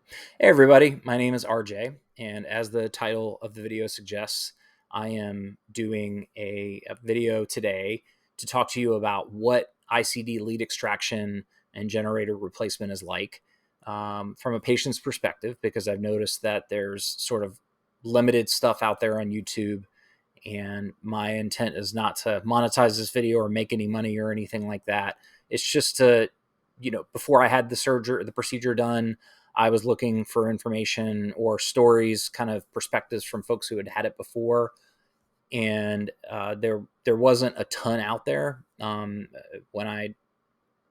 Hey everybody, my name is RJ, and as the title of the video suggests, I am doing a video today to talk to you about what ICD lead extraction and generator replacement is like from a patient's perspective, because I've noticed that there's sort of limited stuff out there on YouTube, and my intent is not to monetize this video or make any money or anything like that. It's just to, before I had the procedure done, I was looking for information or stories, kind of perspectives from folks who had had it before, and there wasn't a ton out there when I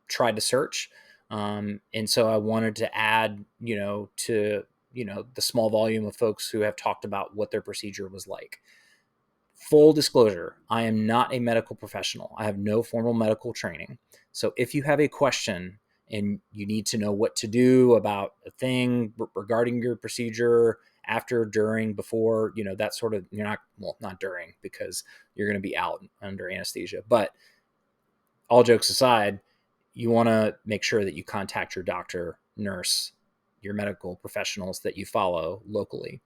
tried to search, and so I wanted to add, to the small volume of folks who have talked about what their procedure was like. Full disclosure, I am not a medical professional. I have no formal medical training. So if you have a question and you need to know what to do about a thing regarding your procedure, after, during, before, that sort of, not during, because you're going to be out under anesthesia. But all jokes aside, you want to make sure that you contact your doctor, nurse, your medical professionals that you follow locally.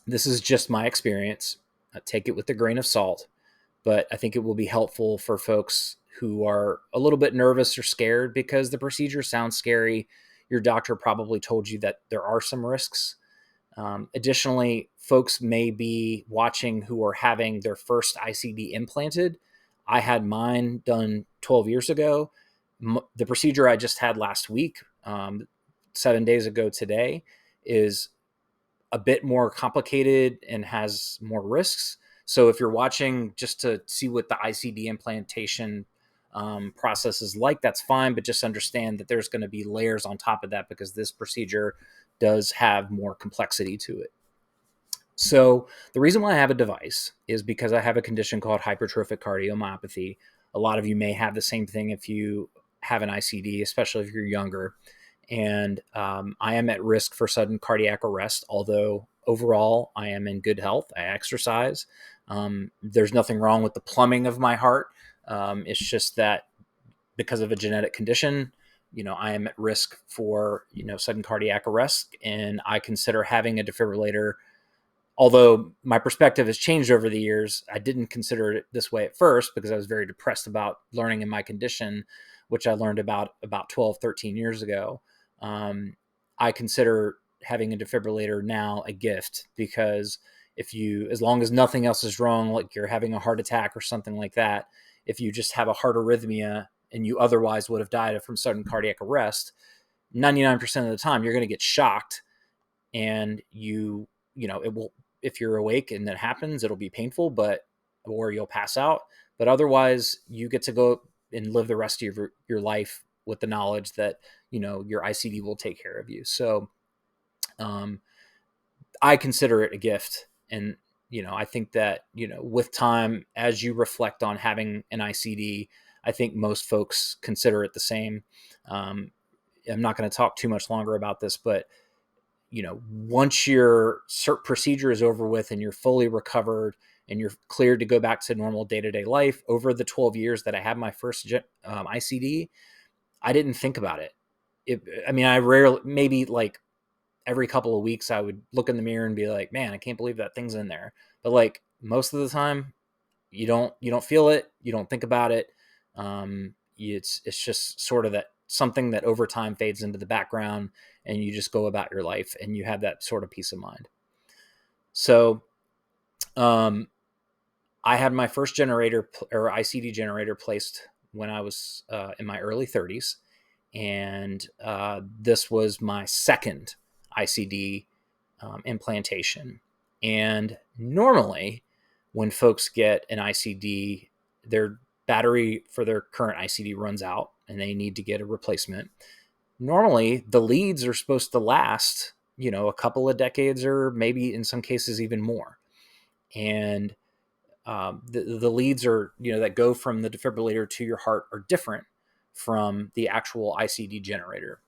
This is just my experience. Take it with a grain of salt, but I think it will be helpful for folks who are a little bit nervous or scared because the procedure sounds scary. Your doctor probably told you that there are some risks. Additionally, folks may be watching who are having their first ICD implanted. I had mine done 12 years ago. The procedure I just had last week, 7 days ago today, is a bit more complicated and has more risks. So if you're watching just to see what the ICD implantation process is like, that's fine, but just understand that there's going to be layers on top of that because this procedure does have more complexity to it. So the reason why I have a device is because I have a condition called hypertrophic cardiomyopathy. A lot of you may have the same thing if you have an ICD, especially if you're younger. And I am at risk for sudden cardiac arrest, although overall I am in good health. I exercise. There's nothing wrong with the plumbing of my heart. It's just that because of a genetic condition, I am at risk for, sudden cardiac arrest, and I consider having a defibrillator. Although my perspective has changed over the years, I didn't consider it this way at first because I was very depressed about learning in my condition, which I learned about 12, 13 years ago. I consider having a defibrillator now a gift because as long as nothing else is wrong, like you're having a heart attack or something like that, if you just have a heart arrhythmia and you otherwise would have died from sudden cardiac arrest, 99% of the time you're going to get shocked, and it will, if you're awake and that happens, it'll be painful, or you'll pass out. But otherwise, you get to go and live the rest of your life with the knowledge that, your ICD will take care of you. So I consider it a gift. And, I think that, with time, as you reflect on having an ICD, I think most folks consider it the same. I'm not going to talk too much longer about this, but once your procedure is over with and you're fully recovered and you're cleared to go back to normal day-to-day life, over the 12 years that I had my first ICD, I didn't think about it. I rarely, maybe like every couple of weeks, I would look in the mirror and be like, man, I can't believe that thing's in there. But like most of the time, you don't feel it. You don't think about it. It's just sort of that something that over time fades into the background, and you just go about your life and you have that sort of peace of mind. So, I had my first generator or ICD generator placed when I was in my early 30s. And this was my second ICD implantation. And normally when folks get an ICD, their battery for their current ICD runs out and they need to get a replacement. Normally the leads are supposed to last, a couple of decades, or maybe in some cases even more. And the leads are, that go from the defibrillator to your heart are different from the actual ICD generator.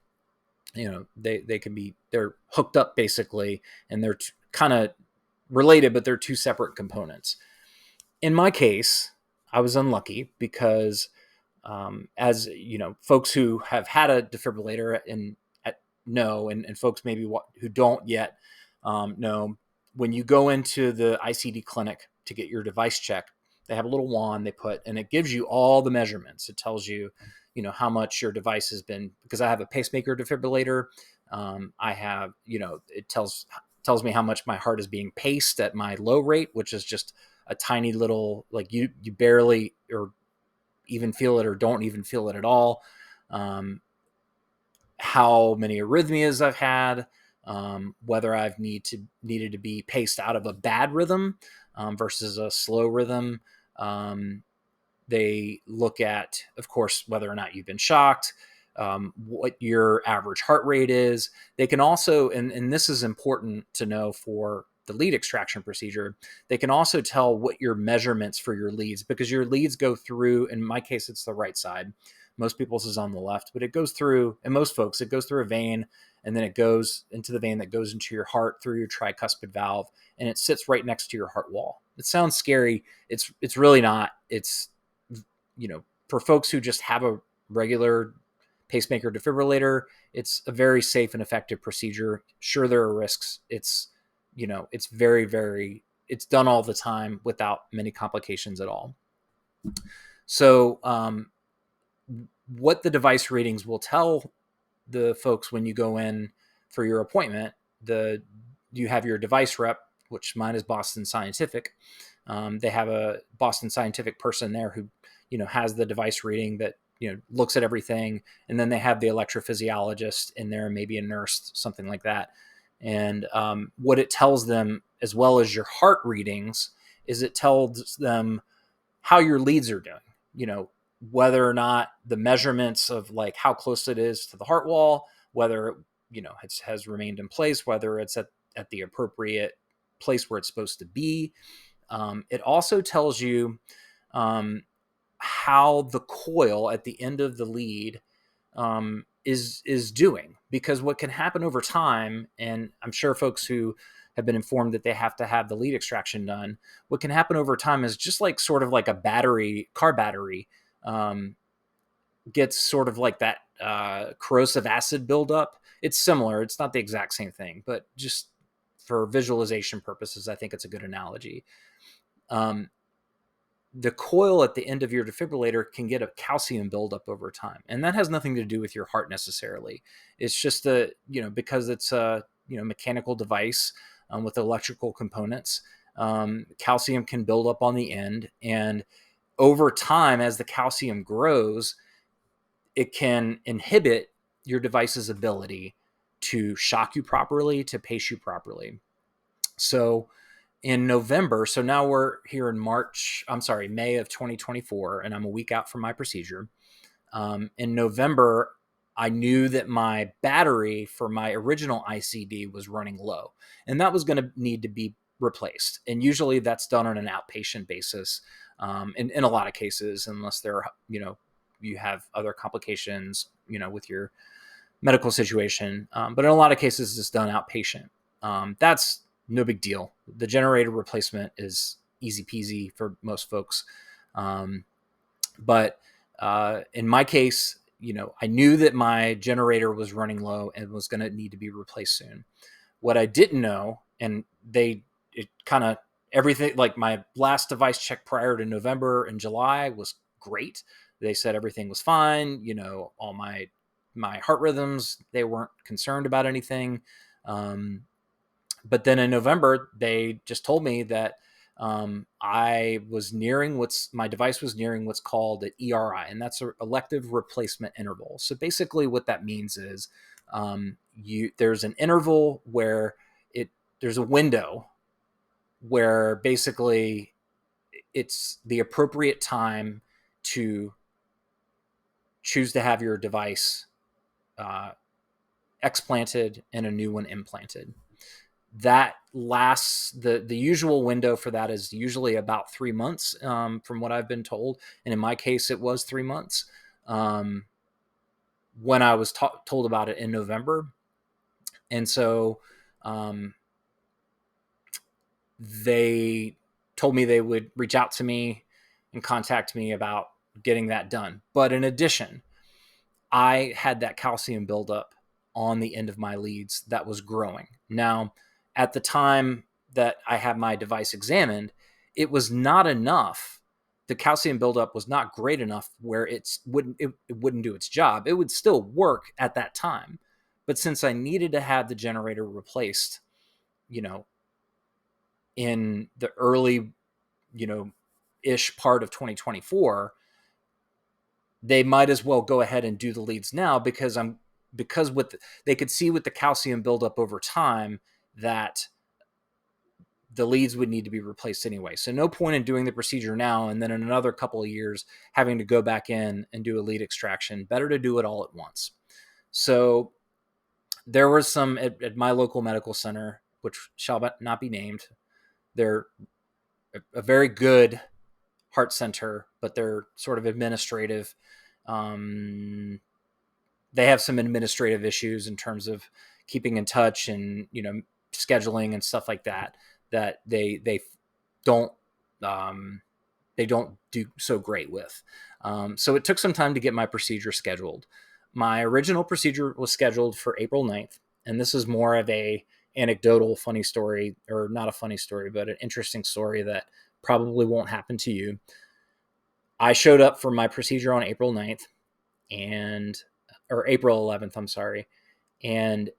They can be, they're hooked up basically, and they're kind of related, but they're two separate components. In my case, I was unlucky because, as folks who have had a defibrillator know, and folks maybe who don't yet know, when you go into the ICD clinic to get your device checked, they have a little wand they put, and it gives you all the measurements. It tells you, how much your device has been, because I have a pacemaker defibrillator. I have, it tells me how much my heart is being paced at my low rate, which is just a tiny little, like you barely or even feel it or don't even feel it at all. How many arrhythmias I've had, whether I've needed to be paced out of a bad rhythm versus a slow rhythm. They look at, of course, whether or not you've been shocked, what your average heart rate is. They can also, and this is important to know for the lead extraction procedure, they can also tell what your measurements for your leads, because your leads go through, in my case, it's the right side. Most people's is on the left, but it goes through, and most folks, it goes through a vein, and then it goes into the vein that goes into your heart through your tricuspid valve, and it sits right next to your heart wall. It sounds scary. It's really not. It's, for folks who just have a regular pacemaker defibrillator, it's a very safe and effective procedure. Sure, there are risks. It's very, very, it's done all the time without many complications at all. So, what the device readings will tell the folks when you go in for your appointment, you have your device rep, which mine is Boston Scientific. They have a Boston Scientific person there who, has the device reading that, looks at everything. And then they have the electrophysiologist in there, maybe a nurse, something like that. And what it tells them, as well as your heart readings, is it tells them how your leads are doing, whether or not the measurements of like how close it is to the heart wall, whether it has remained in place, whether it's at the appropriate place where it's supposed to be. It also tells you how the coil at the end of the lead is doing, because what can happen over time, and I'm sure folks who have been informed that they have to have the lead extraction done, what can happen over time is just like sort of like a car battery gets sort of like that corrosive acid buildup. It's similar. It's not the exact same thing, but just for visualization purposes, I think it's a good analogy. The coil at the end of your defibrillator can get a calcium buildup over time. And that has nothing to do with your heart necessarily. It's just because it's a, mechanical device with electrical components, calcium can build up on the end. And over time, as the calcium grows, it can inhibit your device's ability to shock you properly, to pace you properly. So in November, so now we're here in May of 2024, and I'm a week out from my procedure. In November, I knew that my battery for my original ICD was running low, and that was going to need to be replaced. And usually that's done on an outpatient basis. In a lot of cases, unless you have other complications, with your medical situation. But in a lot of cases, it's done outpatient. That's no big deal. The generator replacement is easy peasy for most folks. But in my case, I knew that my generator was running low and was going to need to be replaced soon. What I didn't know, and everything, like my last device check prior to November and July was great. They said everything was fine. All my heart rhythms, they weren't concerned about anything. But then in November, they just told me that my device was nearing what's called an ERI, and that's an elective replacement interval. So basically what that means is there's an interval where there's a window where basically it's the appropriate time to choose to have your device explanted and a new one implanted. That lasts, the usual window for that is usually about 3 months, from what I've been told. And in my case, it was 3 months when I was told about it in November. And so they told me they would reach out to me and contact me about getting that done. But in addition, I had that calcium buildup on the end of my leads that was growing. Now, at the time that I had my device examined, it was not enough. The calcium buildup was not great enough where it wouldn't do its job. It would still work at that time. But since I needed to have the generator replaced, in the early, ish part of 2024, they might as well go ahead and do the leads now because they could see with the calcium buildup over time that the leads would need to be replaced anyway. So no point in doing the procedure now and then in another couple of years having to go back in and do a lead extraction. Better to do it all at once. So there was some at my local medical center, which shall not be named. They're a very good heart center, but they're sort of administrative. They have some administrative issues in terms of keeping in touch and scheduling and stuff like that they don't they don't do so great with. So it took some time to get my procedure scheduled. My original procedure was scheduled for April 9th, and this is more of a anecdotal funny story, or not a funny story, but an interesting story that probably won't happen to you. I showed up for my procedure on April 9th or April 11th, I'm sorry. And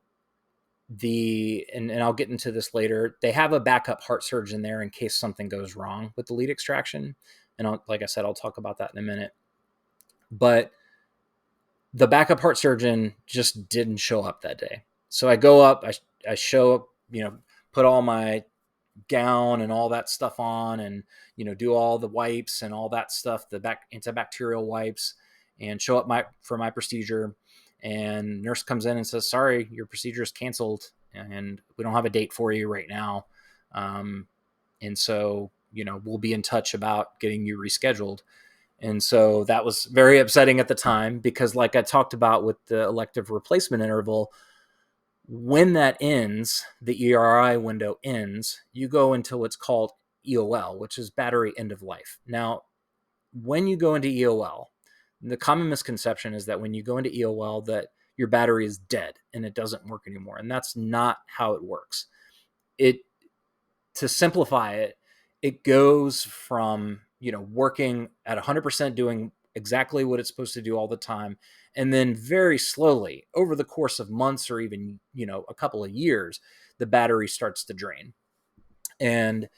and I'll get into this later. They have a backup heart surgeon there in case something goes wrong with the lead extraction. And like I said, I'll talk about that in a minute. But the backup heart surgeon just didn't show up that day. So I go up, I show up, put all my gown and all that stuff on and, do all the wipes and all that stuff, the antibacterial wipes, and show up for my procedure. And nurse comes in and says, sorry, your procedure is canceled and we don't have a date for you right now. And so, we'll be in touch about getting you rescheduled. And so that was very upsetting at the time because, like I talked about with the elective replacement interval, when that ends, the ERI window ends, you go into what's called EOL, which is battery end of life. Now, when you go into EOL, the common misconception is that when you go into EOL that your battery is dead and it doesn't work anymore. And that's not how it works. To simplify it, it goes from, working at 100%, doing exactly what it's supposed to do all the time. And then very slowly over the course of months or even, a couple of years, the battery starts to drain. And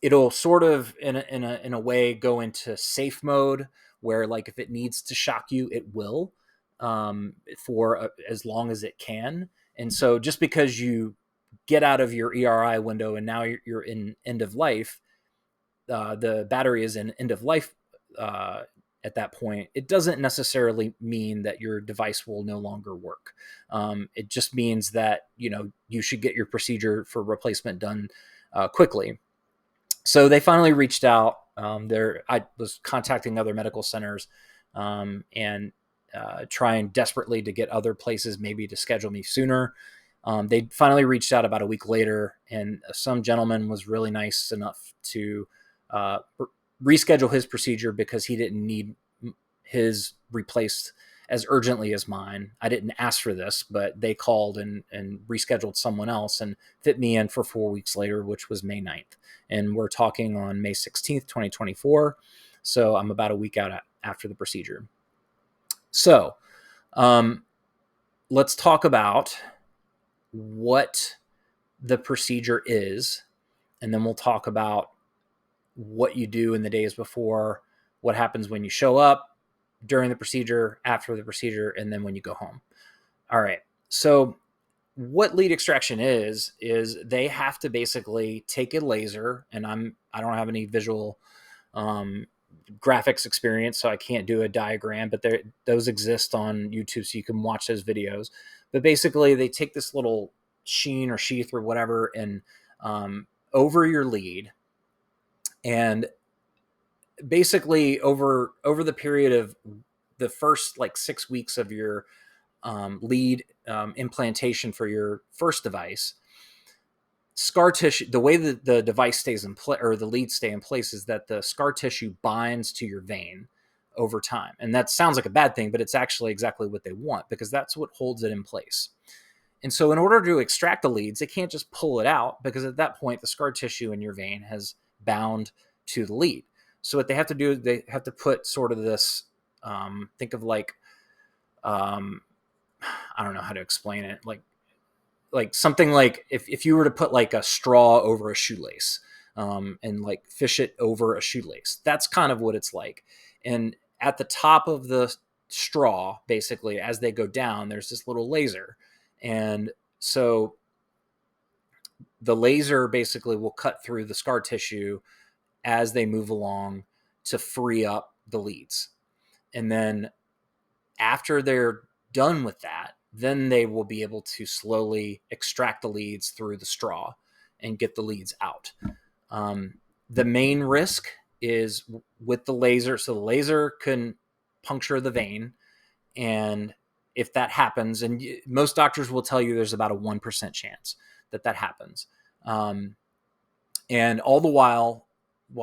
it'll sort of in a way go into safe mode where, like, if it needs to shock you, it will, for as long as it can. And so just because you get out of your ERI window and now you're in end of life, the battery is in end of life at that point, it doesn't necessarily mean that your device will no longer work. It just means that, you should get your procedure for replacement done quickly. So they finally reached out. I was contacting other medical centers and trying desperately to get other places maybe to schedule me sooner. They finally reached out about a week later, and some gentleman was really nice enough to reschedule his procedure because he didn't need his replaced as urgently as mine. I didn't ask for this, but they called and rescheduled someone else and fit me in for 4 weeks later, which was May 9th. And we're talking on May 16th, 2024. So I'm about a week out after the procedure. So let's talk about what the procedure is, and then we'll talk about what you do in the days before, what happens when you show up, during the procedure, after the procedure, and then when you go home. All right. So what lead extraction is they have to basically take a laser, and I don't have any visual graphics experience, so I can't do a diagram, but those exist on YouTube, so you can watch those videos. But basically, they take this little sheen or sheath or whatever and over your lead, and basically over the period of the first 6 weeks of your lead implantation for your first device, scar tissue, the way that the device stays in place, or the leads stay in place, is that the scar tissue binds to your vein over time. And that sounds like a bad thing, but it's actually exactly what they want, because that's what holds it in place. And so in order to extract the leads, they can't just pull it out, because at that point, the scar tissue in your vein has bound to the lead. So what they have to do is they have to put sort of this, think of like, I don't know how to explain it. Like something like if you were to put like a straw over a shoelace, and like fish it over a shoelace, that's kind of what it's like. And at the top of the straw, basically, as they go down, there's this little laser. And so the laser basically will cut through the scar tissue as they move along to free up the leads. And then after they're done with that, then they will be able to slowly extract the leads through the straw and get the leads out. The main risk is with the laser. So the laser can puncture the vein. And if that happens, and most doctors will tell you there's about a 1% chance that happens. And all the while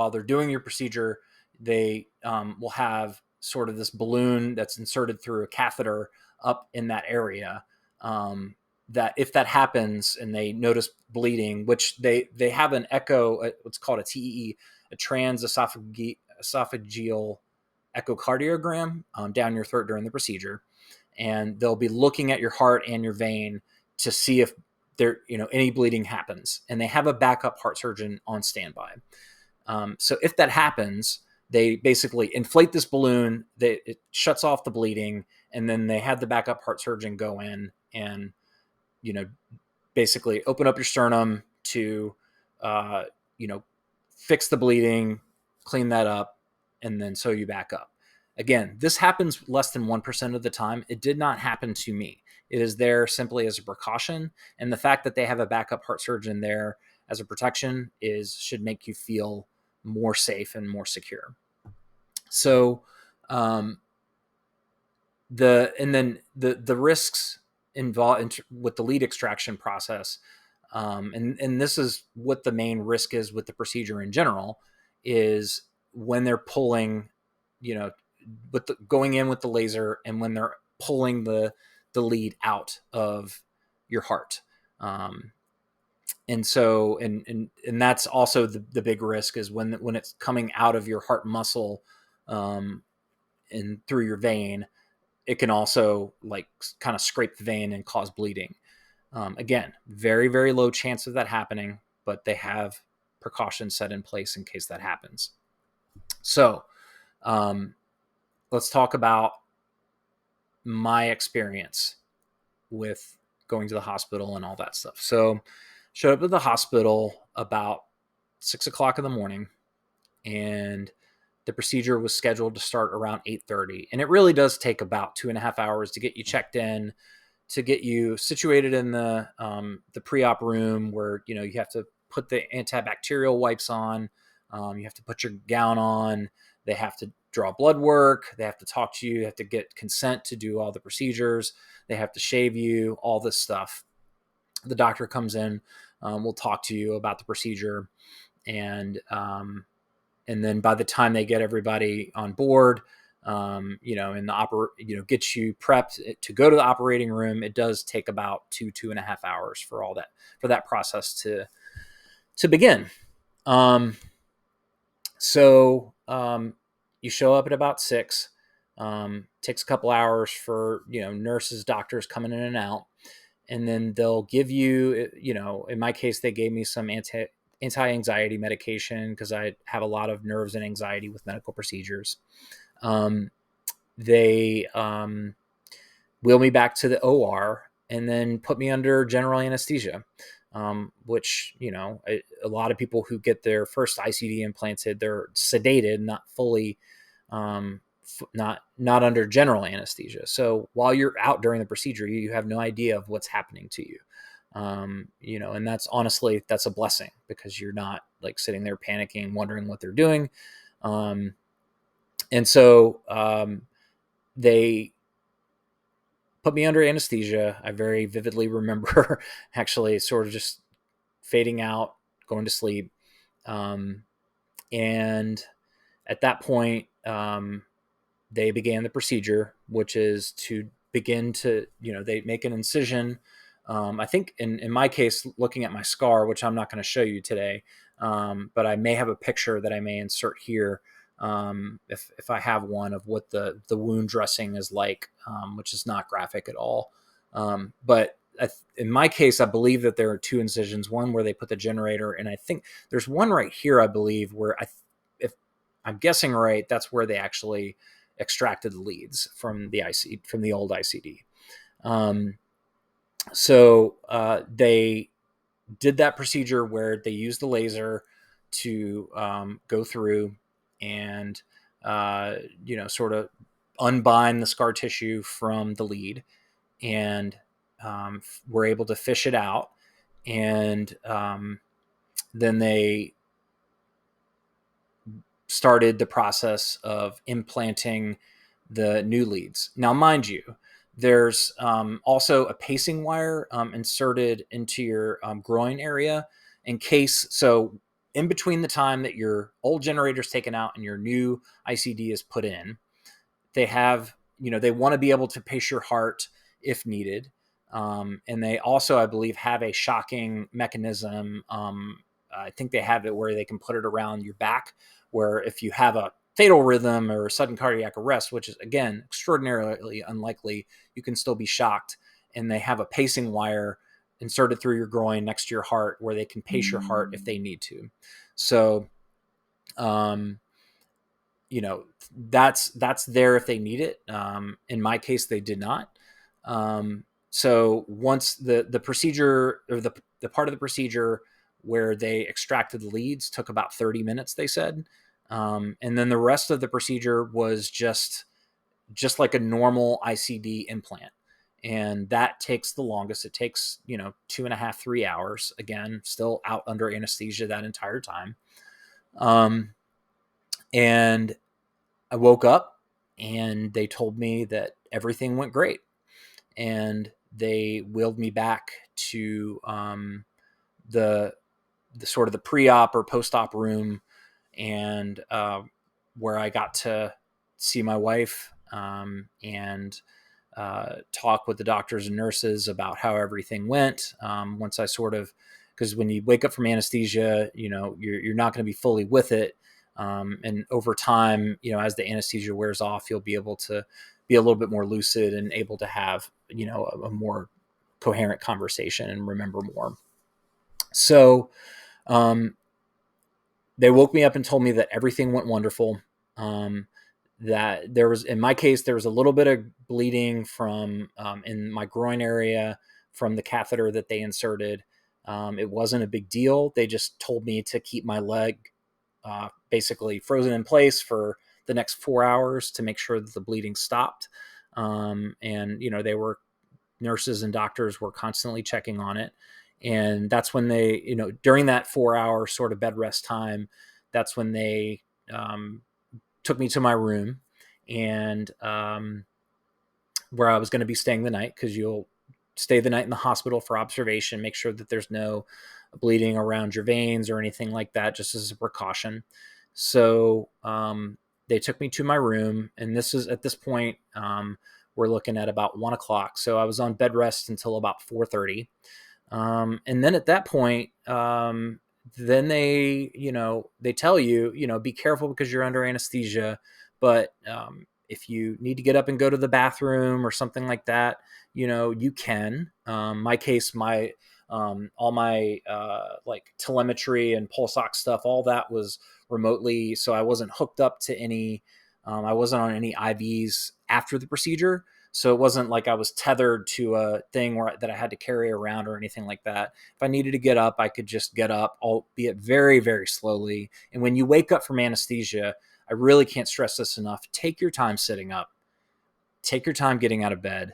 they're doing your procedure, they will have sort of this balloon that's inserted through a catheter up in that area. That if that happens and they notice bleeding, which they have an echo, what's called a TEE, a transesophageal echocardiogram down your throat during the procedure, and they'll be looking at your heart and your vein to see if there, any bleeding happens, and they have a backup heart surgeon on standby. So if that happens, they basically inflate this balloon, it shuts off the bleeding, and then they have the backup heart surgeon go in and, basically open up your sternum to, fix the bleeding, clean that up, and then sew you back up. Again, this happens less than 1% of the time. It did not happen to me. It is there simply as a precaution. And the fact that they have a backup heart surgeon there as a protection should make you feel more safe and more secure. So, the risks involved with the lead extraction process, and this is what the main risk is with the procedure in general, is when they're pulling, going in with the laser, and when they're pulling the lead out of your heart. And so, and that's also the big risk, is when it's coming out of your heart muscle, and through your vein, it can also like kind of scrape the vein and cause bleeding. Again, very, very low chance of that happening, but they have precautions set in place in case that happens. So, let's talk about my experience with going to the hospital and all that stuff. So, showed up at the hospital about 6:00 in the morning, and the procedure was scheduled to start around 8:30. And it really does take about 2.5 hours to get you checked in, to get you situated in the pre-op room, where, you have to put the antibacterial wipes on. You have to put your gown on. They have to draw blood work. They have to talk to you. You have to get consent to do all the procedures. They have to shave you, all this stuff. The doctor comes in, will talk to you about the procedure. And then by the time they get everybody on board, and get you prepped to go to the operating room, it does take about 2.5 hours for that process to begin. So you show up at about 6. Takes a couple hours for, nurses, doctors coming in and out. And then they'll give you, in my case, they gave me some anti-anxiety medication, because I have a lot of nerves and anxiety with medical procedures. They wheel me back to the OR and then put me under general anesthesia, which, a lot of people who get their first ICD implanted, they're sedated, not fully, not under general anesthesia. So while you're out during the procedure, you have no idea of what's happening to you. And that's a blessing, because you're not like sitting there panicking, wondering what they're doing. And so they put me under anesthesia. I very vividly remember actually sort of just fading out, going to sleep. And at that point, they began the procedure, which is to begin to, they make an incision I think in my case, looking at my scar, which I'm not going to show you today, but I may have a picture that I may insert here, if I have one, of what the wound dressing is like, which is not graphic at all. But in my case, I believe that there are two incisions, one where they put the generator, and I think there's one right here, I believe, where if I'm guessing right, that's where they actually extracted the leads from the old ICD. They did that procedure where they used the laser to go through and sort of unbind the scar tissue from the lead, and were able to fish it out, and then they started the process of implanting the new leads. Now, mind you, there's also a pacing wire inserted into your groin area in case. So, in between the time that your old generator is taken out and your new ICD is put in, they have, they want to be able to pace your heart if needed. And they also, I believe, have a shocking mechanism. I think they have it where they can put it around your back, where if you have a fatal rhythm or sudden cardiac arrest, which is, again, extraordinarily unlikely, you can still be shocked. And they have a pacing wire inserted through your groin next to your heart where they can pace your heart if they need to. So, that's there if they need it. In my case, they did not. So once the procedure, or the part of the procedure where they extracted the leads, took about 30 minutes, they said. And then the rest of the procedure was just like a normal ICD implant. And that takes the longest. It takes, 2.5, 3 hours. Again, still out under anesthesia that entire time. And I woke up and they told me that everything went great. And they wheeled me back to the sort of the pre-op or post-op room, and where I got to see my wife, and talk with the doctors and nurses about how everything went. Once I sort of, because when you wake up from anesthesia, you're not going to be fully with it. And over time, as the anesthesia wears off, you'll be able to be a little bit more lucid and able to have, a more coherent conversation and remember more. So, they woke me up and told me that everything went wonderful. That there was, in my case, there was a little bit of bleeding from in my groin area from the catheter that they inserted. It wasn't a big deal. They just told me to keep my leg basically frozen in place for the next 4 hours to make sure that the bleeding stopped. And they were, nurses and doctors were constantly checking on it. And that's when they, during that 4 hour sort of bed rest time, that's when they took me to my room, and where I was going to be staying the night, because you'll stay the night in the hospital for observation, make sure that there's no bleeding around your veins or anything like that, just as a precaution. So they took me to my room, and this is, at this point, we're looking at about 1 o'clock. So I was on bed rest until about 4:30. And then at that point, then they, they tell you, be careful because you're under anesthesia, but if you need to get up and go to the bathroom or something like that, you can. My case, all my like telemetry and pulse ox stuff, all that was remotely. So I wasn't hooked up to any, I wasn't on any IVs after the procedure. So it wasn't like I was tethered to a thing that I had to carry around or anything like that. If I needed to get up, I could just get up, albeit very, very slowly. And when you wake up from anesthesia, I really can't stress this enough. Take your time sitting up. Take your time getting out of bed.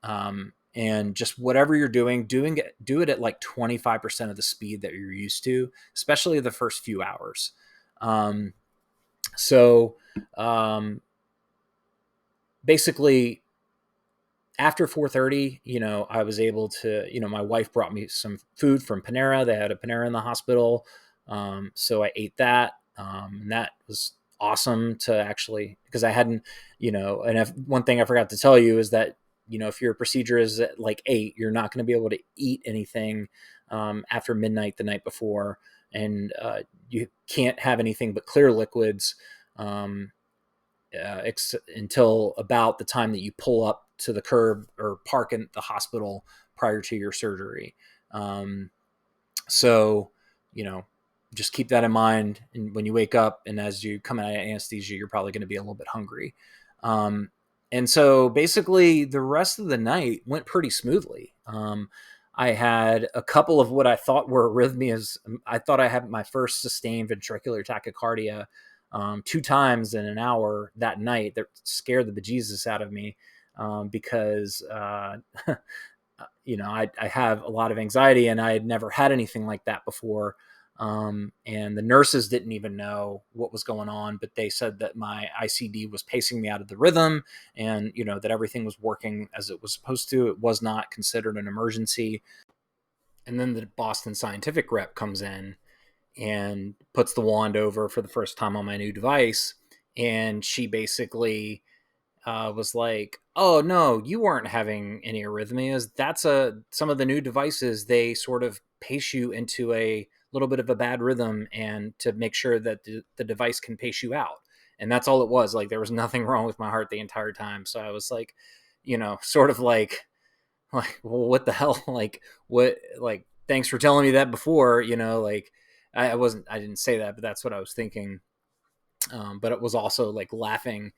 And just whatever you're doing, do it at like 25% of the speed that you're used to, especially the first few hours. Basically, after 4:30, I was able to, my wife brought me some food from Panera. They had a Panera in the hospital. So I ate that. And that was awesome to actually, because I hadn't, and one thing I forgot to tell you is that if your procedure is at like 8, you're not going to be able to eat anything after midnight the night before, and you can't have anything but clear liquids um, until about the time that you pull up to the curb or park in the hospital prior to your surgery. So, you know, just keep that in mind. And when you wake up and as you come out of anesthesia, you're probably going to be a little bit hungry. Um, and so basically the rest of the night went pretty smoothly. I had a couple of what I thought were arrhythmias. I thought I had my first sustained ventricular tachycardia 2 times in an hour that night. That scared the bejesus out of me because I have a lot of anxiety and I had never had anything like that before. And the nurses didn't even know what was going on, but they said that my ICD was pacing me out of the rhythm and, that everything was working as it was supposed to. It was not considered an emergency. And then the Boston Scientific rep comes in and puts the wand over for the first time on my new device. And she basically was like, "Oh no, you weren't having any arrhythmias. That's some of the new devices. They sort of pace you into a little bit of a bad rhythm, and to make sure that the device can pace you out." And that's all it was. Like there was nothing wrong with my heart the entire time. So I was like, sort of like, well, what the hell? Like, what? Like, thanks for telling me that before. Like I didn't say that, but that's what I was thinking. But it was also like laughing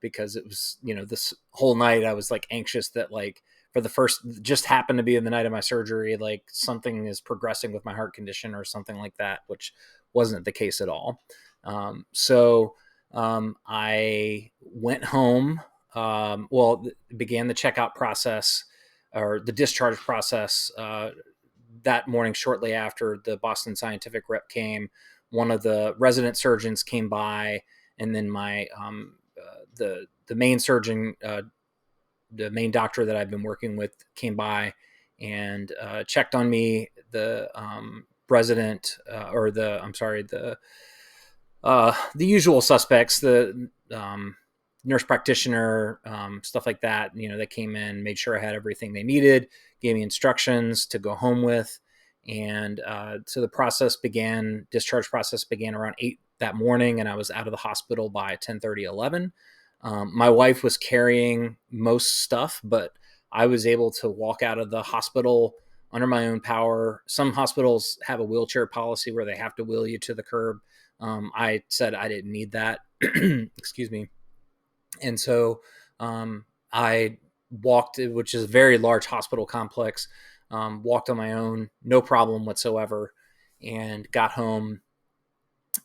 because it was, this whole night I was like anxious that like for the first, just happened to be in the night of my surgery, like something is progressing with my heart condition or something like that, which wasn't the case at all. I went home. Began the checkout process or the discharge process that morning shortly after the Boston Scientific rep came. One of the resident surgeons came by, and then my the main surgeon, the main doctor that I've been working with, came by and checked on me. The resident, or the I'm sorry, the usual suspects, the nurse practitioner, stuff like that. They came in, made sure I had everything they needed, gave me instructions to go home with. And so the discharge process began around 8 that morning, and I was out of the hospital by 10:30, 11. My wife was carrying most stuff, but I was able to walk out of the hospital under my own power. Some hospitals have a wheelchair policy where they have to wheel you to the curb. I said I didn't need that. Excuse me. And so I walked, which is a very large hospital complex, walked on my own, no problem whatsoever, and got home.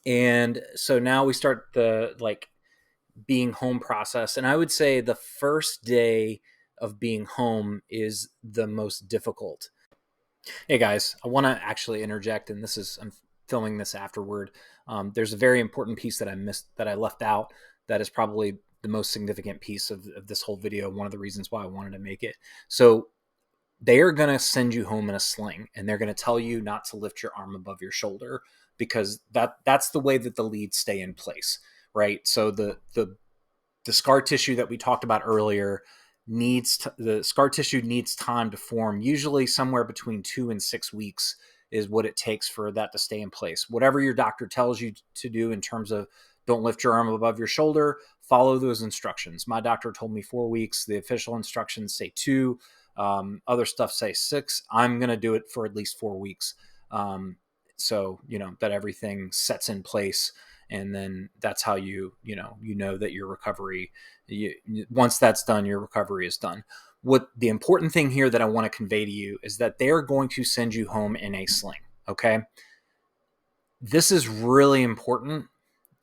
And so now we start the like being home process. And I would say the first day of being home is the most difficult. Hey guys, I want to actually interject, and I'm filming this afterward. There's a very important piece that I missed, that I left out, that is probably the most significant piece of this whole video. One of the reasons why I wanted to make it. So they are going to send you home in a sling, and they're going to tell you not to lift your arm above your shoulder, because that's the way that the leads stay in place, right? So the scar tissue that we talked about earlier the scar tissue needs time to form. Usually somewhere between 2 and 6 weeks is what it takes for that to stay in place. Whatever your doctor tells you to do in terms of don't lift your arm above your shoulder, follow those instructions. My doctor told me 4 weeks. The official instructions say 2. Other stuff say 6. I'm going to do it for at least 4 weeks. So, that everything sets in place. And then that's how you know that your recovery, once that's done, your recovery is done. What the important thing here that I want to convey to you is that they're going to send you home in a sling. Okay. This is really important.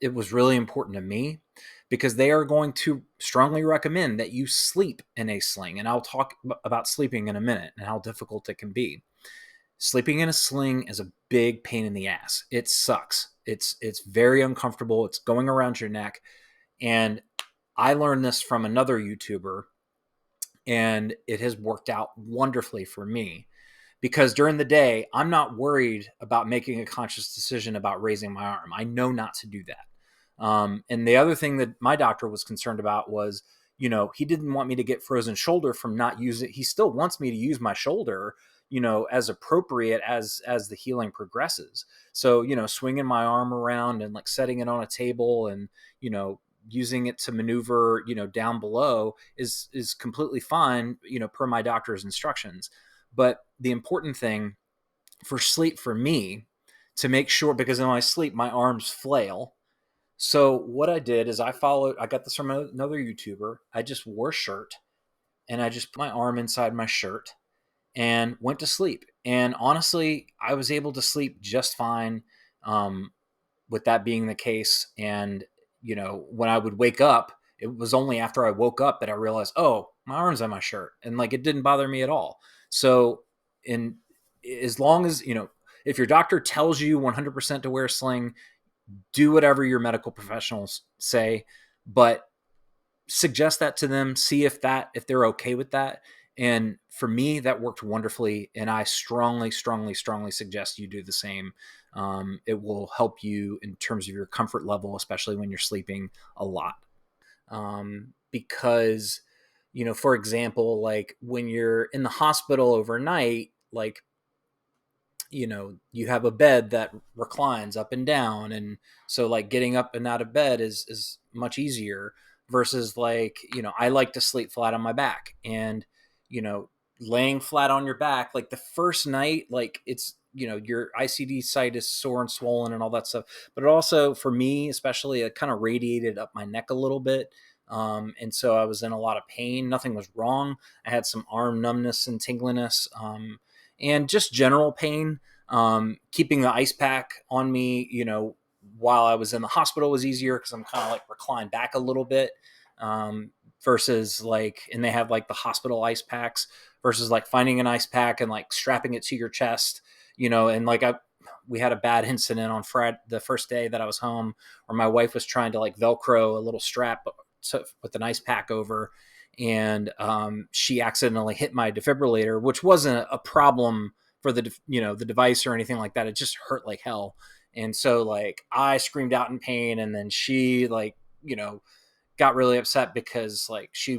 It was really important to me because they are going to strongly recommend that you sleep in a sling. And I'll talk about sleeping in a minute and how difficult it can be. Sleeping in a sling is a big pain in the ass. It sucks. It's very uncomfortable. It's going around your neck. And I learned this from another YouTuber, and it has worked out wonderfully for me, because during the day, I'm not worried about making a conscious decision about raising my arm. I know not to do that. And the other thing that my doctor was concerned about was, he didn't want me to get frozen shoulder from not using, he still wants me to use my shoulder, as appropriate as the healing progresses. So, swinging my arm around and like setting it on a table and, using it to maneuver, down below is completely fine, per my doctor's instructions. But the important thing for sleep for me, to make sure, because in my sleep my arms flail. So what I did is I got this from another YouTuber. I just wore a shirt and I just put my arm inside my shirt and went to sleep. And honestly, I was able to sleep just fine, with that being the case. And, when I would wake up, it was only after I woke up that I realized, oh, my arm's on my shirt. And like, it didn't bother me at all. So, in as long as, if your doctor tells you 100% to wear a sling, do whatever your medical professionals say, but suggest that to them, see if they're okay with that. And for me, that worked wonderfully. And I strongly, strongly, strongly suggest you do the same. It will help you in terms of your comfort level, especially when you're sleeping a lot. Because, for example, like when you're in the hospital overnight, like, you have a bed that reclines up and down. And so like getting up and out of bed is much easier versus like, I like to sleep flat on my back. And, you know, laying flat on your back, like the first night, like it's, your ICD site is sore and swollen and all that stuff. But it also, for me, especially, it kind of radiated up my neck a little bit. And so I was in a lot of pain. Nothing was wrong. I had some arm numbness and tingliness. And just general pain. Keeping the ice pack on me, while I was in the hospital was easier because I'm kind of like reclined back a little bit, versus like, and they have like the hospital ice packs versus like finding an ice pack and like strapping it to your chest, and like we had a bad incident on Friday, the first day that I was home, where my wife was trying to like Velcro a little strap with an ice pack over, and she accidentally hit my defibrillator, which wasn't a problem for the device or anything like that. It just hurt like hell. And so like I screamed out in pain, and then she like, got really upset because like she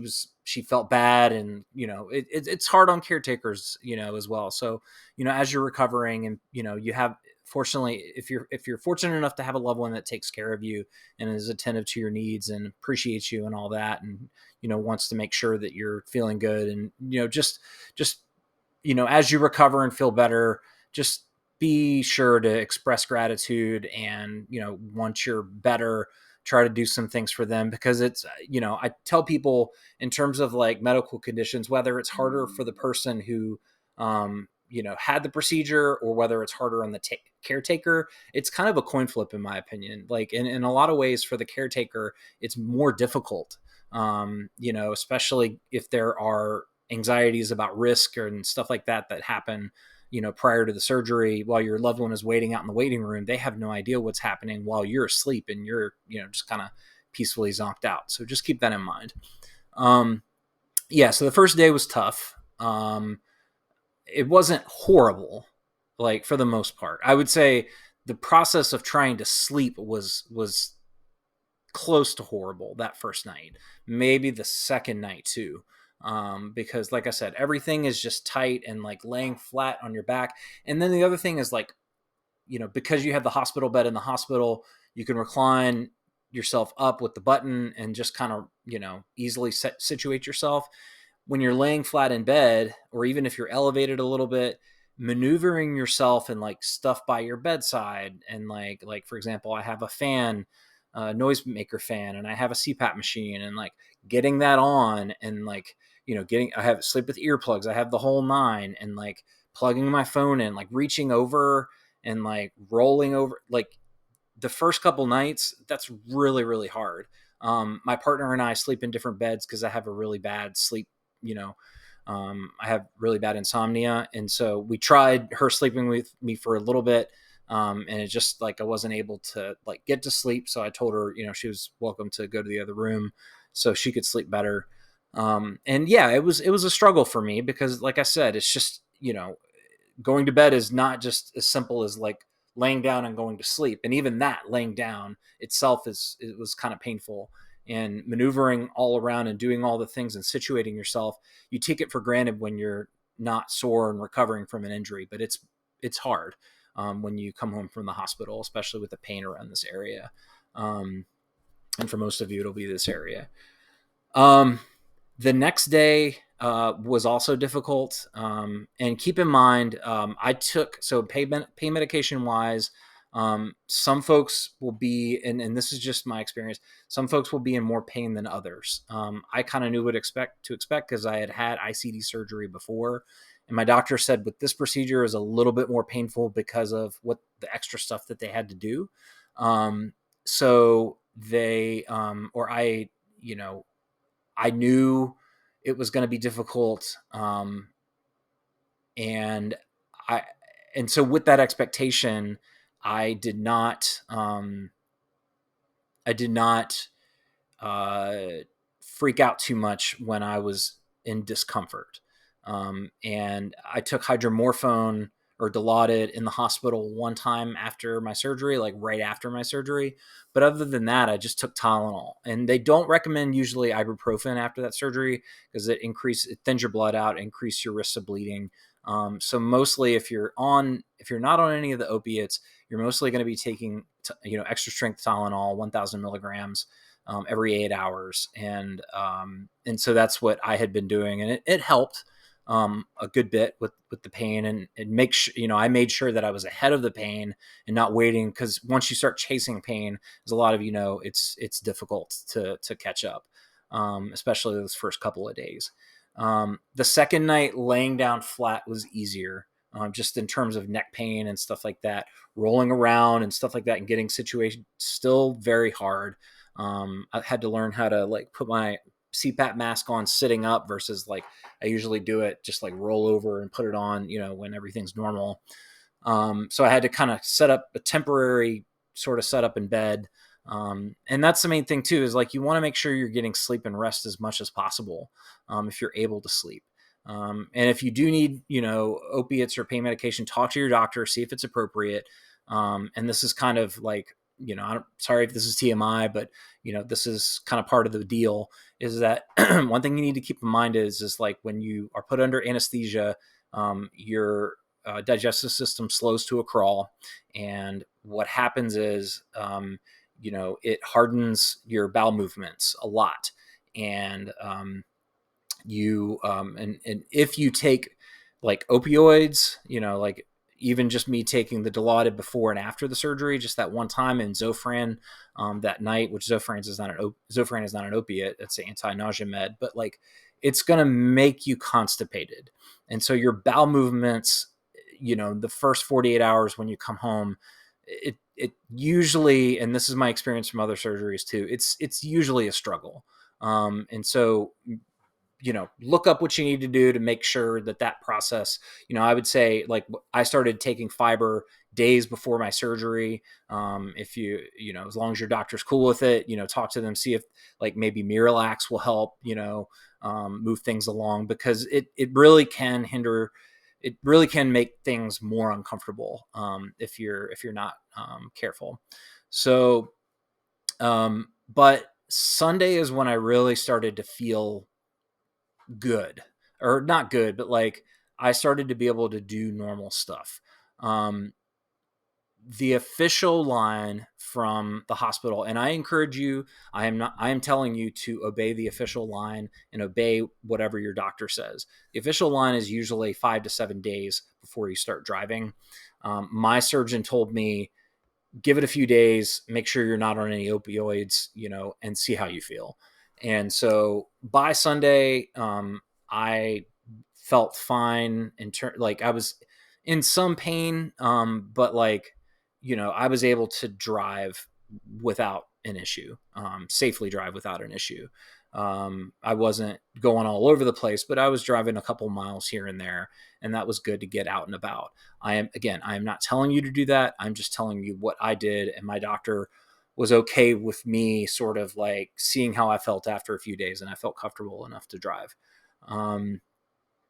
felt bad. And it's hard on caretakers, as well. So as you're recovering, and you have, fortunately, if you're fortunate enough to have a loved one that takes care of you and is attentive to your needs and appreciates you and all that, and wants to make sure that you're feeling good, and just as you recover and feel better, just be sure to express gratitude. And, once you're better, try to do some things for them, because it's, I tell people, in terms of like medical conditions, whether it's harder for the person who, had the procedure, or whether it's harder on the caretaker, it's kind of a coin flip, in my opinion. Like in a lot of ways, for the caretaker, it's more difficult, especially if there are anxieties about risk and stuff like that happen, prior to the surgery. While your loved one is waiting out in the waiting room, they have no idea what's happening while you're asleep and you're, just kind of peacefully zonked out. So just keep that in mind. Yeah. So the first day was tough. It wasn't horrible, like for the most part. I would say the process of trying to sleep was close to horrible that first night, maybe the second night too. Because like I said, everything is just tight and like laying flat on your back. And then the other thing is like, because you have the hospital bed in the hospital, you can recline yourself up with the button and just kind of, easily situate yourself. When you're laying flat in bed, or even if you're elevated a little bit, maneuvering yourself and like stuff by your bedside. And like, for example, I have a fan, noise maker fan, and I have a CPAP machine, and like getting that on, and like, I have sleep with earplugs. I have the whole nine, and like plugging my phone in, like reaching over and like rolling over, like the first couple nights, that's really, really hard. My partner and I sleep in different beds because I have a really bad sleep, I have really bad insomnia. And so we tried her sleeping with me for a little bit. And it just like, I wasn't able to like get to sleep. So I told her, she was welcome to go to the other room so she could sleep better. And yeah, it was a struggle for me because like I said, it's just, going to bed is not just as simple as like laying down and going to sleep. And even that laying down itself it was kind of painful. and maneuvering all around and doing all the things and situating yourself, you take it for granted when you're not sore and recovering from an injury. But it's hard when you come home from the hospital, especially with the pain around this area. And for most of you, it'll be this area. The next day was also difficult. And keep in mind, I took, so pain medication wise, some folks will be, and this is just my experience, some folks will be in more pain than others. I kind of knew what to expect because I had ICD surgery before. And my doctor said with this procedure is a little bit more painful because of what the extra stuff that they had to do. So they, or I, I knew it was going to be difficult. And I, and so with that expectation, I did not, I did not uh, freak out too much when I was in discomfort. And I took hydromorphone or Dilaudid in the hospital one time after my surgery, like right after my surgery. But other than that, I just took Tylenol. And they don't recommend usually ibuprofen after that surgery because it thins your blood out, increase your risks of bleeding. So mostly if you're not on any of the opiates, you're mostly going to be taking, extra strength Tylenol, 1,000 milligrams every 8 hours. And so that's what I had been doing. And it helped a good bit with the pain, and I made sure that I was ahead of the pain and not waiting. Cause once you start chasing pain, as a lot of, it's difficult to catch up. Especially those first couple of days. The second night laying down flat was easier. Just in terms of neck pain and stuff like that, rolling around and stuff like that, and getting situations still very hard. I had to learn how to like put my CPAP mask on sitting up versus like I usually do it just like roll over and put it on, when everything's normal. So I had to kind of set up a temporary sort of setup in bed. And that's the main thing too, is like you want to make sure you're getting sleep and rest as much as possible if you're able to sleep. And if you do need, opiates or pain medication, talk to your doctor, see if it's appropriate. And this is kind of like, sorry if this is TMI, but this is kind of part of the deal, is that one thing you need to keep in mind is like when you are put under anesthesia, your digestive system slows to a crawl. And what happens is, it hardens your bowel movements a lot. And and if you take like opioids, like even just me taking the Dilaudid before and after the surgery, just that one time, and Zofran that night, which Zofran is not an opiate, it's an anti-nausea med, but like it's going to make you constipated. And so your bowel movements, the first 48 hours when you come home, it usually, and this is my experience from other surgeries too, it's usually a struggle. And so look up what you need to do to make sure that process, I would say like I started taking fiber days before my surgery. If as long as your doctor's cool with it, talk to them, see if like maybe Miralax will help, move things along, because it really can make things more uncomfortable if you're not careful. So, but Sunday is when I really started to feel good, or not good, but like I started to be able to do normal stuff. The official line from the hospital, and I encourage you, I am telling you to obey the official line and obey whatever your doctor says. The official line is usually 5 to 7 days before you start driving. My surgeon told me, give it a few days, make sure you're not on any opioids, and see how you feel. And so by Sunday, I felt fine like I was in some pain, but like, I was able to drive without an issue, safely drive without an issue. I wasn't going all over the place, but I was driving a couple miles here and there, and that was good to get out and about. I am not telling you to do that. I'm just telling you what I did, and my doctor was okay with me sort of like seeing how I felt after a few days, and I felt comfortable enough to drive.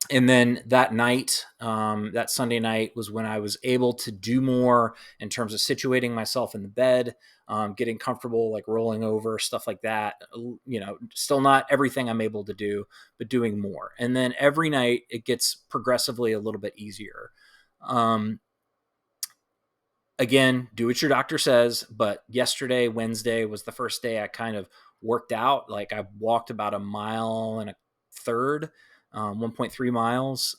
And then that night, that Sunday night, was when I was able to do more in terms of situating myself in the bed, getting comfortable, like rolling over, stuff like that. Still not everything I'm able to do, but doing more. And then every night it gets progressively a little bit easier. Um, Again, do what your doctor says. But yesterday, Wednesday, was the first day I kind of worked out. Like, I walked about a mile and a third, 1.3 miles.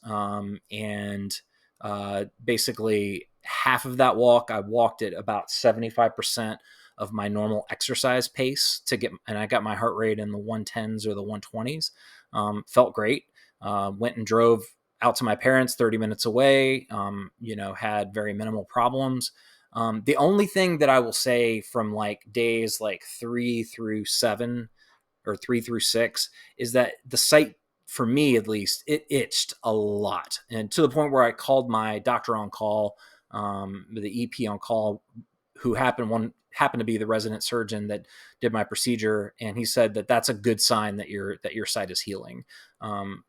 And basically, half of that walk, I walked at about 75% of my normal exercise pace and I got my heart rate in the 110s or the 120s. Felt great. Went and drove out to my parents 30 minutes away, had very minimal problems. The only thing that I will say from like days like 3 through 7 or 3 through 6 is that the site, for me at least, it itched a lot. And to the point where I called my doctor on call, the EP on call, who happened to be the resident surgeon that did my procedure, and he said that that's a good sign that your site is healing.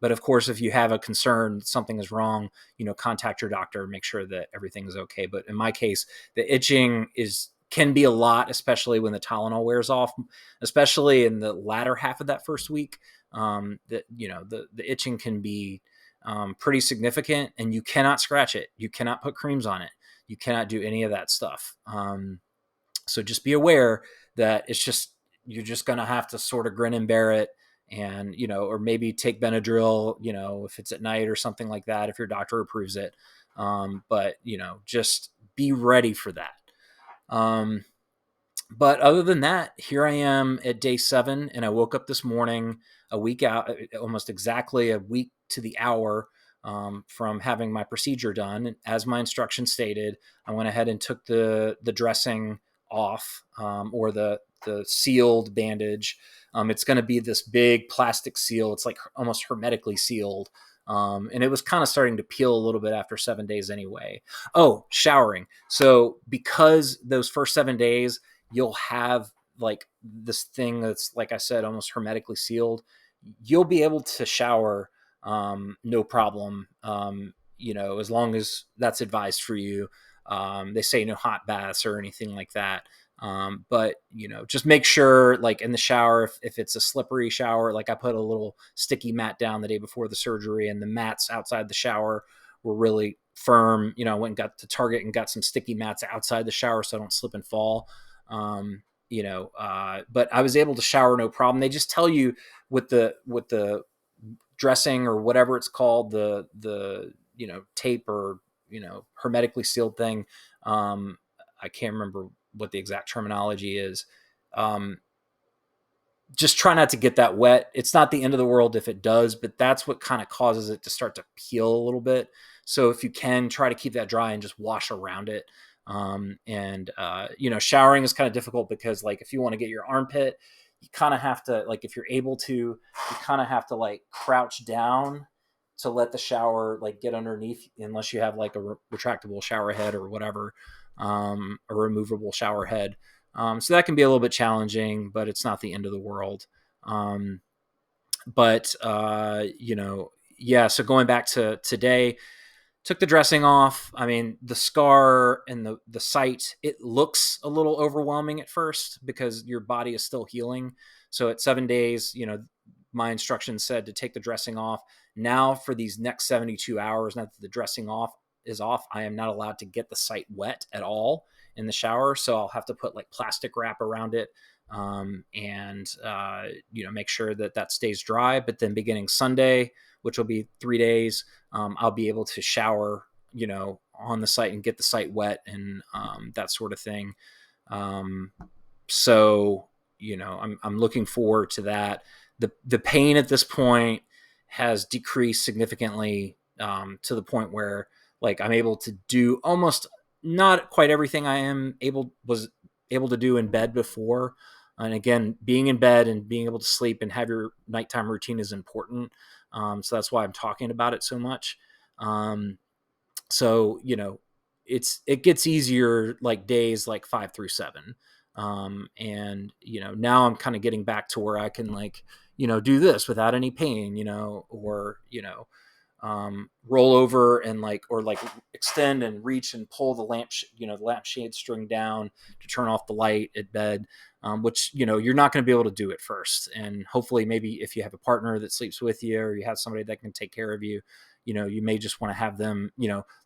But of course, if you have a concern something is wrong, contact your doctor, make sure that everything is okay. But in my case, the itching can be a lot, especially when the Tylenol wears off, especially in the latter half of that first week. The itching can be pretty significant, and you cannot scratch it. You cannot put creams on it. You cannot do any of that stuff. So just be aware that you're just going to have to sort of grin and bear it, and or maybe take Benadryl, if it's at night or something like that, if your doctor approves it. But just be ready for that. But other than that, here I am at day 7, and I woke up this morning a week out, almost exactly a week to the hour, from having my procedure done. And as my instructions stated, I went ahead and took the dressing off, or the sealed bandage. It's going to be this big plastic seal. It's like almost hermetically sealed. And it was kind of starting to peel a little bit after 7 days anyway. Oh, showering. So because those first 7 days, you'll have like this thing that's, like I said, almost hermetically sealed. You'll be able to shower, no problem, as long as that's advised for you. They say no hot baths or anything like that. But just make sure, like in the shower, if it's a slippery shower, like I put a little sticky mat down the day before the surgery, and the mats outside the shower were really firm. I went and got to Target and got some sticky mats outside the shower so I don't slip and fall. But I was able to shower no problem. They just tell you with the dressing or whatever it's called, the tape or hermetically sealed thing. I can't remember what the exact terminology is. Just try not to get that wet. It's not the end of the world if it does, but that's what kind of causes it to start to peel a little bit. So if you can, try to keep that dry and just wash around it. Showering is kind of difficult because, like, if you want to get your armpit, you kind of have to, like, if you're able to, you kind of have to like crouch down to let the shower like get underneath, unless you have like a retractable shower head or whatever, a removable shower head. So that can be a little bit challenging, but it's not the end of the world. Um, yeah. So going back to today, took the dressing off. I mean, the scar and the site, it looks a little overwhelming at first because your body is still healing. So at 7 days, my instructions said to take the dressing off. Now for these next 72 hours, now that the dressing off is off, I am not allowed to get the site wet at all in the shower. So I'll have to put like plastic wrap around it, and make sure that stays dry. But then beginning Sunday, which will be 3 days, I'll be able to shower, on the site and get the site wet, and that sort of thing. Um, so, I'm looking forward to that. The pain at this point has decreased significantly, to the point where, like, I'm able to do almost not quite everything was able to do in bed before. And again, being in bed and being able to sleep and have your nighttime routine is important. So that's why I'm talking about it so much. Um, so it gets easier like days like 5 through 7. And now I'm kind of getting back to where I can, like, do this without any pain, or roll over and or extend and reach and pull the the lampshade string down to turn off the light at bed, which, you're not going to be able to do at first. And hopefully maybe if you have a partner that sleeps with you, or you have somebody that can take care of you, you may just want to have them,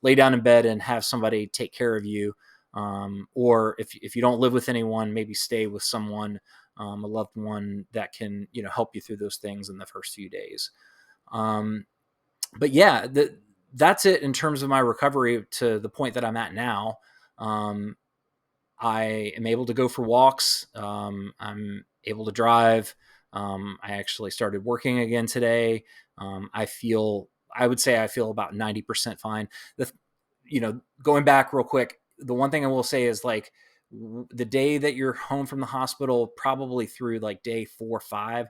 lay down in bed and have somebody take care of you. Or if you don't live with anyone, maybe stay with someone, a loved one that can, help you through those things in the first few days. But yeah, that's it in terms of my recovery to the point that I'm at now. I am able to go for walks. I'm able to drive. I actually started working again today. I would say I feel about 90% fine. Going back real quick, the one thing I will say is the day that you're home from the hospital, probably through day 4 or 5,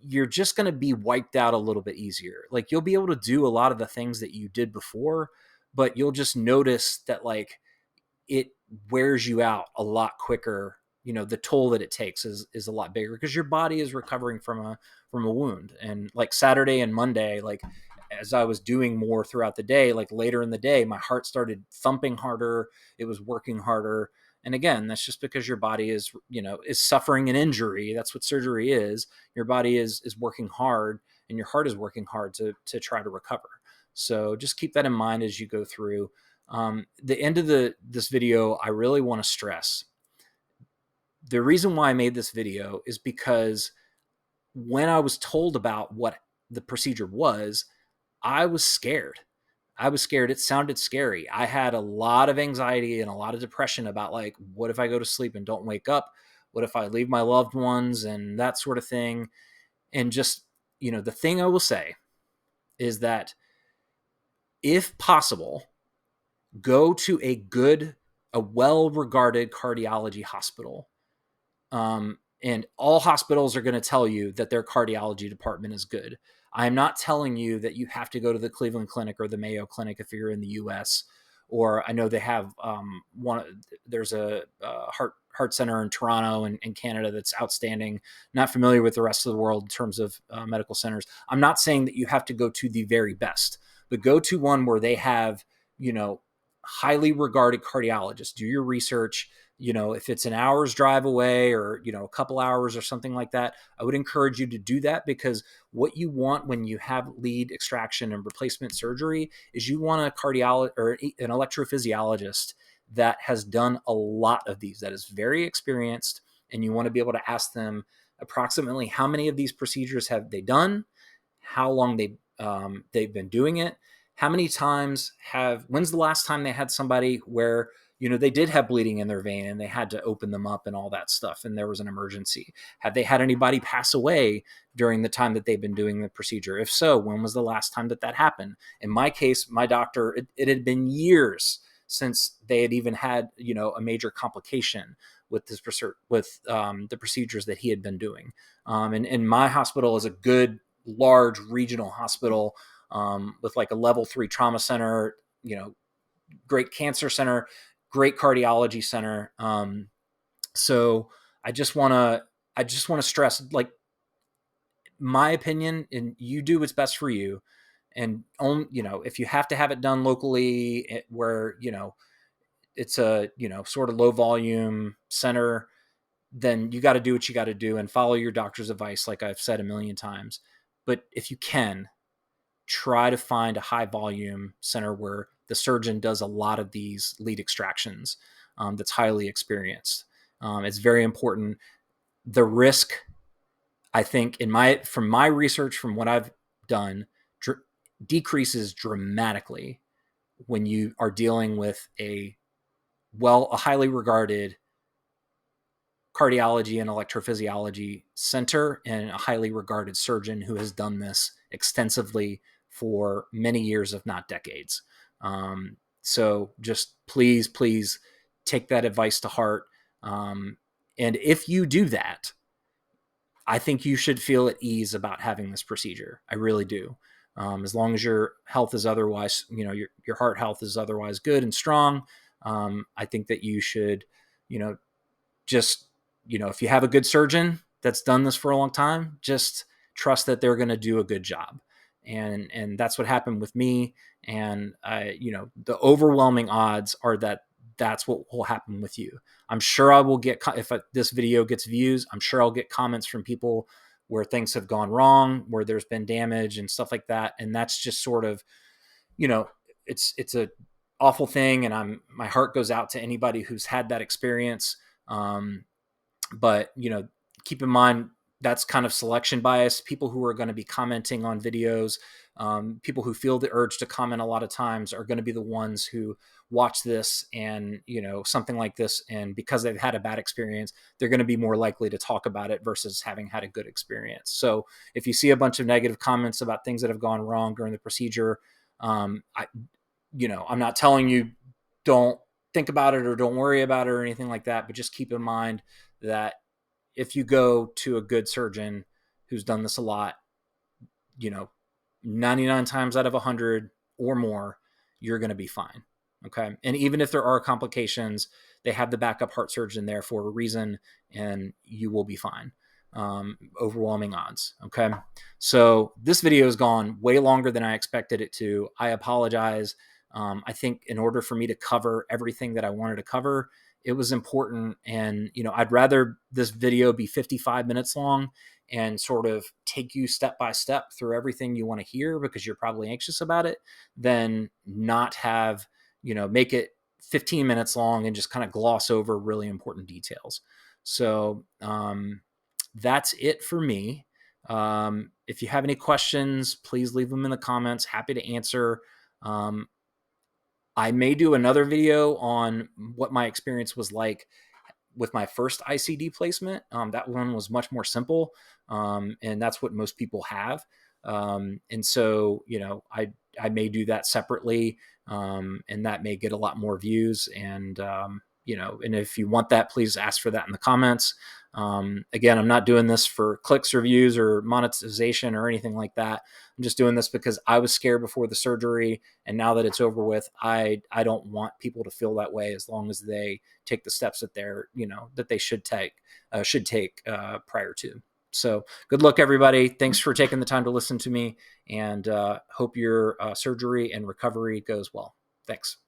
you're just going to be wiped out a little bit easier. You'll be able to do a lot of the things that you did before, but you'll just notice that it wears you out a lot quicker. The toll that it takes is a lot bigger because your body is recovering from a wound. And Saturday and Monday, as I was doing more throughout the day, later in the day, my heart started thumping harder. It was working harder. And again, that's just because your body is suffering an injury. That's what surgery is. Your body is working hard, and your heart is working hard to try to recover. So just keep that in mind as you go through. The end of this video, I really want to stress the reason why I made this video is because when I was told about what the procedure was, I was scared. It sounded scary. I had a lot of anxiety and a lot of depression about what if I go to sleep and don't wake up? What if I leave my loved ones and that sort of thing? And just, the thing I will say is that if possible, go to a well-regarded cardiology hospital. And all hospitals are going to tell you that their cardiology department is good. I'm not telling you that you have to go to the Cleveland Clinic or the Mayo Clinic if you're in the U.S. Or I know they have there's a heart center in Toronto and Canada that's outstanding. Not familiar with the rest of the world in terms of medical centers. I'm not saying that you have to go to the very best, but go to one where they have, highly regarded cardiologists. Do your research. If it's an hour's drive away or, a couple hours or something like that, I would encourage you to do that, because what you want when you have lead extraction and replacement surgery is you want a cardiologist or an electrophysiologist that has done a lot of these, that is very experienced, and you want to be able to ask them approximately how many of these procedures have they done, how long they've been doing it, how many times when's the last time they had somebody where they did have bleeding in their vein and they had to open them up and all that stuff, and there was an emergency. Have they had anybody pass away during the time that they've been doing the procedure? If so, when was the last time that happened? In my case, my doctor, it had been years since they had even had, a major complication with the procedures that he had been doing. And my hospital is a good, large regional hospital, with a level 3 trauma center, great cancer center, great cardiology center. So I just want to stress, my opinion, and you do what's best for you. And if you have to have it done locally, where it's a sort of low volume center, then you got to do what you got to do and follow your doctor's advice, like I've said a million times. But if you can, try to find a high volume center where the surgeon does a lot of these lead extractions, that's highly experienced. It's very important. The risk, I think, from my research, from what I've done, decreases dramatically when you are dealing with a highly regarded cardiology and electrophysiology center and a highly regarded surgeon who has done this extensively for many years, if not decades. So just please take that advice to heart. And if you do that, I think you should feel at ease about having this procedure. I really do. As long as your health is otherwise, your heart health is otherwise good and strong, I think that you should, just, if you have a good surgeon that's done this for a long time, just trust that they're going to do a good job. And that's what happened with me. And the overwhelming odds are that that's what will happen with you. I'm sure I will get, if this video gets views, I'm sure I'll get comments from people where things have gone wrong, where there's been damage and stuff like that. And that's just sort of, you know, it's a awful thing. And my heart goes out to anybody who's had that experience. But keep in mind, that's kind of selection bias. People who are going to be commenting on videos, people who feel the urge to comment a lot of times are going to be the ones who watch this and, something like this. And because they've had a bad experience, they're going to be more likely to talk about it versus having had a good experience. So if you see a bunch of negative comments about things that have gone wrong during the procedure, I'm not telling you don't think about it or don't worry about it or anything like that, but just keep in mind that if you go to a good surgeon who's done this a lot, 99 times out of 100 or more, you're going to be fine. Okay. And even if there are complications, they have the backup heart surgeon there for a reason, and you will be fine. Overwhelming odds. Okay. So this video has gone way longer than I expected it to. I apologize. I think in order for me to cover everything that I wanted to cover, it was important. And, I'd rather this video be 55 minutes long and sort of take you step by step through everything you want to hear because you're probably anxious about it, than not have, make it 15 minutes long and just kind of gloss over really important details. So that's it for me. If you have any questions, please leave them in the comments. Happy to answer. I may do another video on what my experience was like with my first ICD placement. That one was much more simple, and that's what most people have. And so, I may do that separately, and that may get a lot more views. And and if you want that, please ask for that in the comments. Again, I'm not doing this for clicks or views or monetization or anything like that. I'm just doing this because I was scared before the surgery, and now that it's over with, I don't want people to feel that way as long as they take the steps that that they should take prior to. So good luck, everybody. Thanks for taking the time to listen to me, and hope your surgery and recovery goes well. Thanks.